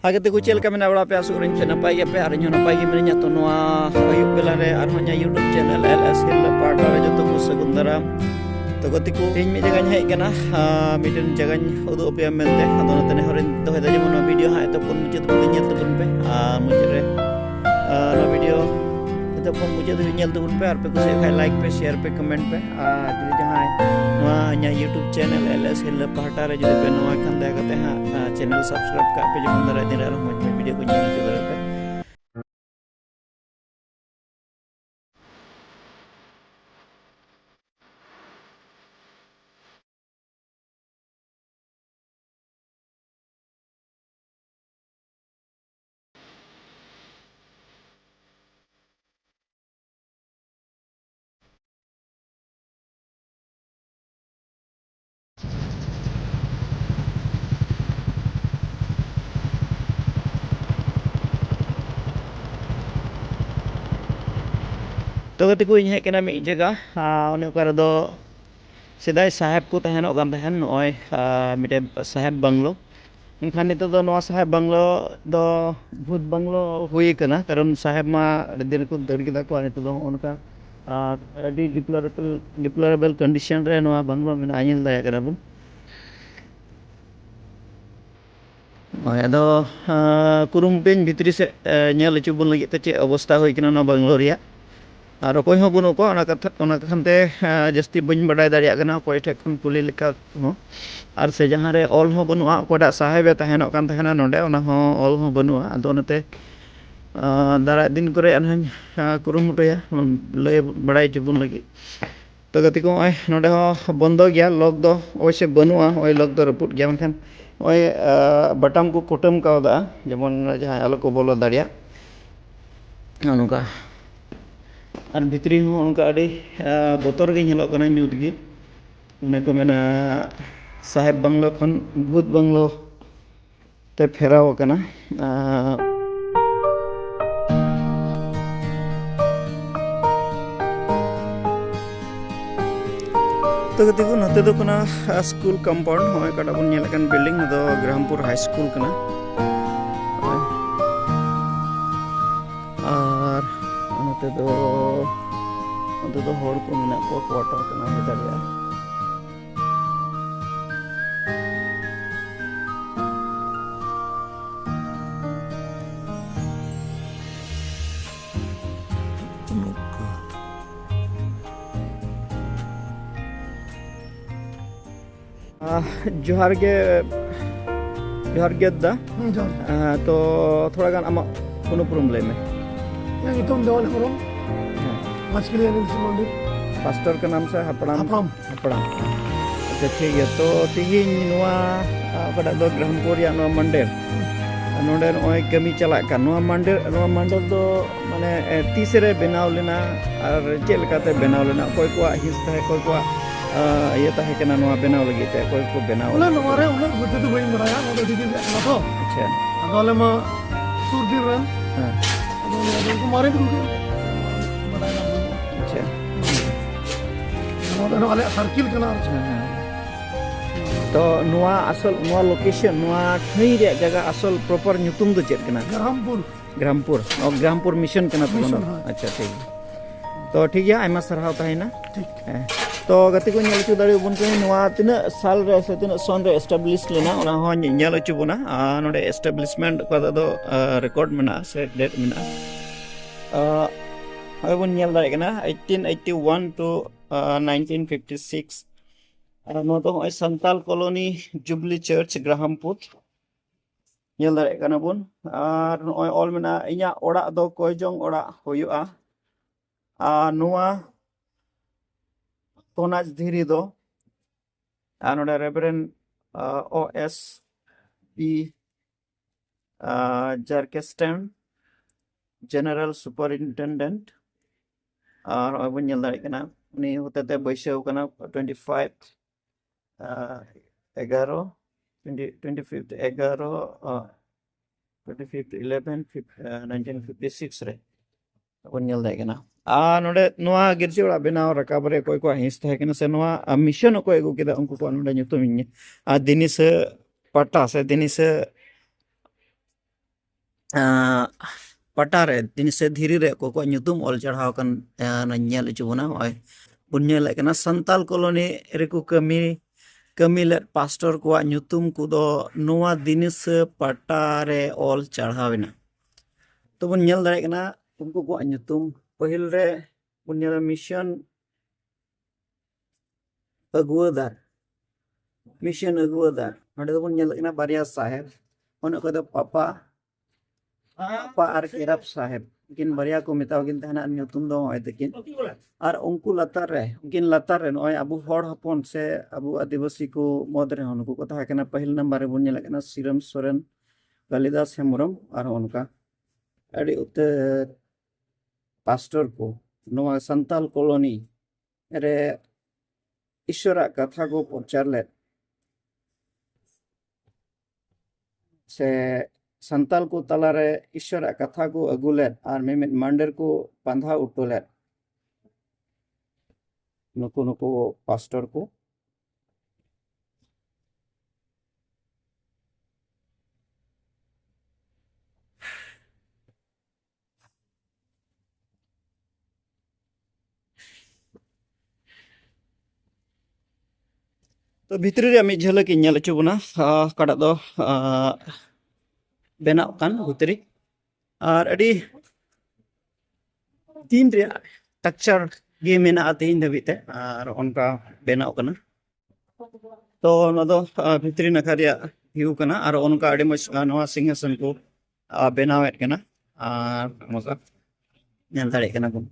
Hage te kucel kami na wala pe asurin channel pa ya pe arin yo na pa gi menya to noa ayub bela re ar honya YouTube channel LS Hill part re joto ku segundaram to gotiku tin mi jaga hej kana miten jaga udu pe melte ado na tene horin to heda jemon video ha to pun mucet pun nyel to pun pe mucet re no video itu pun mucet nyel to pun pe ar pe ku se khai like pe share pe comment pe jadi jahai noa nya YouTube channel LS Hill part re jadi pe noa khan da kate ha channel subscribe ka pe jemon dara din ar mo video ku nyel to dara pe to gotiku ᱤᱧ ᱦᱮᱡ ᱠᱟᱱᱟ ᱢᱤᱫ ᱡᱟᱭᱜᱟ ᱚᱱᱮ ᱚᱠᱟ ᱨᱮᱫᱚ ᱥᱮᱫᱟᱭ ᱥᱟᱦᱮᱵ ᱠᱚ ᱛᱟᱦᱮᱱᱚᱜ ᱠᱟᱱ ᱛᱟᱦᱮᱱ ᱱᱚᱜᱼᱚᱭ ᱢᱤᱫᱴᱮᱱ ᱥᱟᱦᱮᱵ ᱵᱟᱝᱞᱳ ᱮᱱᱠᱷᱟन ᱱᱤᱛᱚᱜ ᱫᱚ ᱱᱚᱣᱟ ᱥᱟᱦᱮᱵ ᱵᱟᱝᱞᱳ ᱫᱚ ᱵᱷᱩᱛ ᱵᱟᱝᱞᱳ ᱦᱩᱭ ᱠᱟᱱᱟ ᱠᱟᱨᱚᱱ ᱥᱟᱦᱮᱵ ᱢᱟ ᱟᱹᱰᱤ ᱫᱤᱱ ᱨᱮᱠᱚ ᱫᱟᱹᱲ ᱠᱮᱫᱟ ᱠᱚ ᱱᱤᱛᱚᱜ ᱫᱚ ᱱᱚᱜᱼᱚ ᱱᱚᱝᱠᱟ ᱟᱹᱰᱤ ᱰᱤᱯᱞᱚᱨᱮᱵᱚᱞ ᱠᱚᱱᱰᱤᱥᱚᱱ ᱨᱮ ᱱᱚᱣᱟ ᱵᱟᱝᱞᱳ ᱢᱮᱱᱟᱜᱼᱟ ᱧᱮᱞ ᱫᱟᱲᱮᱭᱟᱜ ᱠᱟᱱᱟ ᱵᱚᱱ ᱦᱳᱭ ᱟᱫᱚ ᱠᱩᱨᱩᱢᱩᱴᱩᱧ ᱵᱷᱤᱛᱨᱤ ᱥᱮᱫ ᱧᱮᱞ ᱦᱚᱪᱚ ᱵᱚᱱ ᱞᱟᱹᱜᱤᱫ ᱛᱮ ᱪᱮᱫ ᱚᱵᱚᱥᱛᱟ ᱦᱩᱭ ᱠᱟᱱᱟ ᱱᱚᱣᱟ ᱵᱟᱝᱞᱳ ᱨᱮᱭᱟᱜ ᱟᱨ ᱚᱠᱚᱭ ᱦᱚᱸ ᱵᱟᱹᱱᱩᱜ ᱠᱚᱣᱟ ᱚᱱᱟ ᱠᱷᱟᱱᱛᱮ ᱡᱟᱹᱥᱛᱤ ᱵᱟᱹᱧ ᱵᱟᱰᱟᱭ ᱫᱟᱲᱮᱭᱟᱜ ᱠᱟᱱᱟ ᱚᱠᱚᱭ ᱴᱷᱮᱡ ᱠᱷᱚᱱ ᱠᱩᱞᱤ ᱞᱮᱠᱟ ᱦᱚᱸ ᱟᱨ ᱥᱮ ᱡᱟᱦᱟᱸ ᱨᱮ ᱚᱞ ᱦᱚᱸ ᱵᱟᱹᱱᱩᱜᱼᱟ ᱚᱠᱚᱭᱴᱟᱜ ᱥᱟᱦᱮᱵᱮ ᱛᱟᱦᱮᱱᱚᱜ ᱠᱟᱱ ᱛᱟᱦᱮᱱᱟ ᱱᱚᱰᱮ ᱚᱱᱟ ᱦᱚᱸ ᱚᱞ ᱦᱚᱸ ᱵᱟᱹᱱᱩᱜᱼᱟ ᱟᱫᱚ ᱚᱱᱟᱛᱮ ᱫᱟᱨᱟᱭ ᱫᱤᱱ ᱠᱚᱨᱮ ᱟᱨᱦᱚᱸᱧ ᱠᱩᱨᱩᱢᱩᱴᱩᱭᱟ ᱞᱟᱹᱭ ᱵᱟᱲᱟᱭ ᱦᱚᱪᱚ ᱵᱚᱱ ᱞᱟᱹᱜᱤᱫ ᱛᱚ ᱜᱟᱛᱮ ᱠᱚ ᱱᱚᱜᱼᱚᱭ ᱱᱚᱰᱮ ᱦᱚᱸ ᱵᱚᱱᱫᱚ ᱜᱮᱭᱟ ᱞᱚᱠ ᱫᱚ ᱚᱵᱚᱥᱥᱳᱭ ᱵᱟᱹᱱᱩᱜᱼᱟ ᱱᱚᱜᱼᱚᱭ ᱞᱚᱠ ᱫᱚ ᱨᱟᱹᱯᱩᱫ ᱜᱮᱭᱟ ᱢᱮᱱᱠᱷᱟन ᱱᱚᱜᱼᱚᱭ ᱵᱟᱴᱟᱢ ᱠᱚ ᱠᱩᱴᱟᱹᱢ ᱠᱟᱣᱫᱟ ᱡᱮᱢᱚᱱ ᱡᱟᱦᱟᱸᱭ ᱟᱞᱚ ᱠᱚ ᱵᱚᱞᱚ ᱫᱟᱲᱮᱭᱟᱜ ᱱᱚᱝᱠᱟ ᱟᱨ ᱵᱷᱤᱛᱨᱤ ᱦᱚᱸ ᱚᱱᱠᱟ ᱟᱹᱰᱤ ᱵᱚᱛᱚᱨ ᱜᱮ ᱧᱮᱞᱚᱜ ᱠᱟᱱᱟ ᱧᱩᱛ ᱜᱮ ᱚᱱᱮ ᱠᱚ ᱢᱮᱱᱟ ᱥᱟᱦᱮᱵ ᱵᱟᱝᱞᱳ ᱠᱷᱚᱱ ᱵᱷᱩᱛ ᱵᱟᱝᱞᱳ te pherao akana तो गति को नते दो कना स्कूल कंपाउंड होय काटा बन नेल kan बिल्डिंग दो ग्रामपुर हाई स्कूल कना और नते दो होड़ को मेना को क्वार्टर कना हे दाड़िया जोहार गे दा तो थोड़ा गान आमा कोनो प्रॉब्लम में yang itu mendawan orang mas kalian yang semua pastor का नाम से हपड़ाम अच्छा ठीक है तो तिहिन नोआ कड़ा दो ग्रामपुर या नोआ मंदिर नोडे नोय कमी चला का नोआ मंदिर दो माने तीसरे बनाव लेना और चेल काते बनाव लेना कोई को हिस्स है कोई को ये ता है कि नोआ बनाव लगी थे कोई को बनाव उन्हें नोरे उन्हें बुद्धि तो वही मराया वो तो दिखी ना तो अच्छा अगले में सूर्य रन अगले को मारे भी कुछ अच्छा वो अगले सर्किल करना तो नोआ असल नोआ लोकेशन नोआ ठई रे जगह असल प्रॉपर nyutum दो चेक कना ग्रामपुर मिशन कना तो अच्छा ठीक तो ठीक है आयमा सरहाव ताहिना ठीक तो गति को नेल दाड़ी बन को नोआ तिना साल रे से तिना सन रे एस्टैब्लिश लेना ओना हो नेल छु बना नोडे एस्टैब्लिशमेंट को दो रिकॉर्ड मेना से डेट मेना अब बन नेल दाड़ी कना 1881 to 1956 नो तो Santal colony jubilee church Grahampur नेल दाड़ी कना बन और नोय ऑल मेना इया ओड़ा दो कोय जोंग ओड़ा होयुआ नोआ तोनाज धीरी दो नोडे रेवरेंड OS P जर्केस्टन जनरल सुपरिटेंडेंट और अब नेल दाड़ी कना उनी होते ते बैसव कना 25 11 1956 रे अब नेल दाड़ी कना नोडे नोआ गिरजी ओड़ा बनाव रकाब रे कोई को हिंस थे कना से नोआ मिशन को एगु केदा उनको को नोडे ᱧᱩᱛᱩᱢ दिनिस पट्टा से दिनिस पटारे दिन से धीरे रे को nyutum ol चढ़ाव kan nyel chu bona oi punya lek kana santal koloni reku kami let pastor ko nyutum kudo noa dinis patare ol चढ़ावना तो बन nyel dare kana unku ko nyutum pahil re punya mission aguadar ᱚᱸᱰᱮ ᱫᱚᱵᱚᱱ ᱧᱮᱞ ᱠᱟᱱᱟ ᱵᱟᱨᱭᱟ ᱥᱟᱦᱮᱵ ᱚᱱᱟ ᱠᱚᱫᱚ ᱯᱟᱯᱟ ᱟᱨ ᱠᱮᱨᱟᱯ ᱥᱟᱦᱮᱵ ᱩᱱᱠᱤᱱ ᱵᱟᱨᱭᱟ ᱠᱚ ᱢᱮᱛᱟᱣ ᱠᱤᱱ ᱛᱟᱦᱮᱱᱟ ᱧᱩᱛᱩᱢ ᱫᱚ ᱱᱚᱜᱼᱚᱭ ᱛᱟᱹᱠᱤᱱ ᱟᱨ ᱩᱱᱠᱩ ᱞᱟᱛᱟᱨ ᱨᱮ ᱩᱱᱠᱤन ᱞᱟᱛᱟᱨ ᱨᱮ ᱱᱚᱜᱼᱚᱭ ᱟᱵᱚ ᱦᱚᱲ ᱦᱚᱯᱚᱱ ᱥᱮ ᱟᱵᱚ ᱟᱹᱫᱤᱵᱟᱹᱥᱤ ᱠᱚ ᱢᱚᱫᱽ ᱨᱮᱦᱚᱸ ᱱᱩᱠᱩ ᱠᱚ ᱛᱟᱦᱮᱸ ᱠᱟᱱᱟ ᱯᱟᱹᱦᱤᱞ ᱱᱟᱢᱵᱟᱨ ᱨᱮᱵᱚᱱ ᱧᱮᱞᱮᱫ ᱠᱟᱱᱟ ᱥᱤᱨᱟᱹᱢ ᱥᱚᱨᱮᱱ ᱠᱟᱞᱤᱫᱟᱥ ᱦᱮᱢᱵᱨᱚᱢ ᱟᱨ ᱚᱱᱠᱟ ᱟᱹᱰᱤ ᱩᱛᱟᱹᱨ ᱯᱟᱥᱴᱚᱨ ᱠᱚ ᱱᱚᱣᱟ ᱥᱟᱱᱛᱟᱞ ᱠᱚᱞᱚᱱᱤ ᱨᱮ ईश्वराग कथा को प्रचार लेद से संताल को तलारे ईश्वराग कथा को अगु लेद और मिमित मंडर को बांधा उठो लेद नुको नुको पास्टर को तो भितरी रे मिद झलक इन नेल चुबना कड़ा दो बेनाव कान भितरी और अड़ी तीन रे स्ट्रक्चर गे मेना तीन धबिते और उनका बेनाव कना तो नदो भितरी नखा रे व्यू कना और उनका अड़ी मस नवा सिंहासन को बेनावेट कना और मसा नेल दाड़े कना को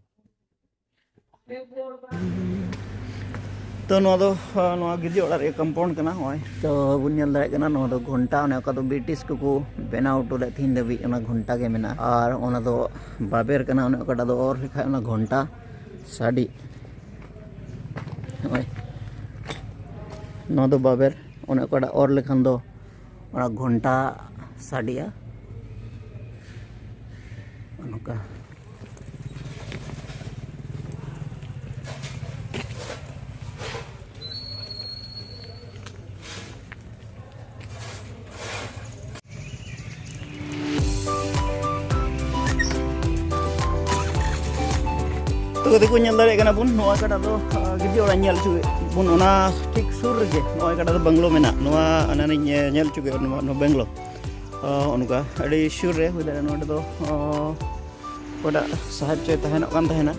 तो गिदी ओड़ा रे कंपाउंड कना होय तो बुन नेल दाड़े कना नो दो घंटा ने का दो ब्रिटिश को बेनाव उटो ले थीन दबी ओना घंटा के मेना और ओना दो बाबेर कना ओना कटा दो और लिखा ओना घंटा साड़ी होय नो दो बाबेर ओना कटा और लेखन दो ओना घंटा साड़िया ओनका तो देखो नेल दाड़े कना बुन नोआ कटा दो गिदी ओड़ा नेल चुगे बुन ओना ठीक सुर रे नोआ कटा दो बंगलो मेना नोआ अनानी नेल चुगे नो बंगलो ओनका अड़ी सुर रे हुई दाड़े नोडे दो ओडा साहेब चे तहना कान तहना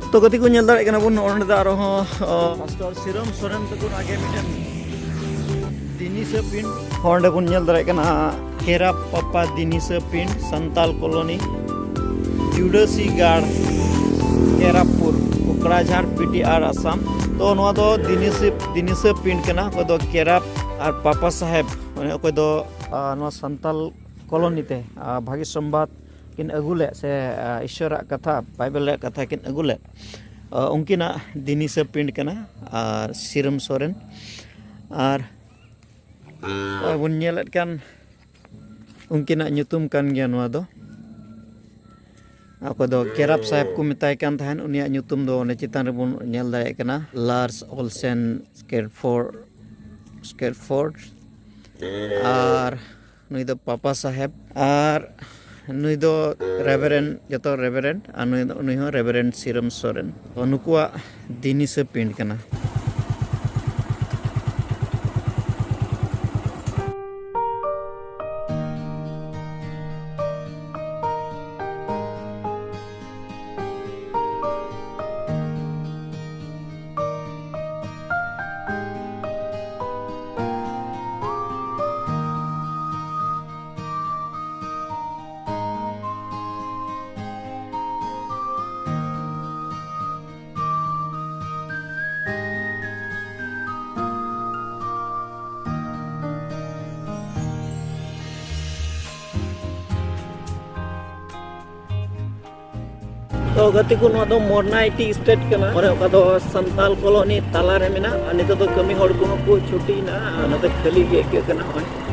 तो गति को नेल दाड़े कना बुन ओंडे दा आरो पास्टर सिरम सोरेन तको आगे मिटन दिनिस पिन ओंडे बुन नेल दाड़े कना केरा पप्पा दिनिस पिन संताल कॉलोनी जुडसी गाड़ केरापुर कुकड़ाझाड़ पीटीआर आसाम तो नोआ दो दिनिस पिंड कना को दो केराप और पापा साहेब को दो नोआ संताल कॉलोनी ते भागी संवाद किन अगुले से ईश्वर कथा बाइबल कथा किन अगुले उनकिना दिनिस पिंड कना और सिरम सोरेन और बुन नेलत कान उनकिना nyutum kan gया नोआ दो ako do kerap sahib ko metai kan thahen unia nyutum do ne chitan rebon nyel dae kana Lars Olsen Scarecford ar nui do papa sahib ar nui do reverend joto reverend anu nui ho reverend Siram Soren onukua dinis pind kana तो गति को no दो मोरनाइटी state कना और ओका दो Santal colony ताला रे मेना नितो दो कमी हड़ को छुट्टी ना नते खाली गे के कना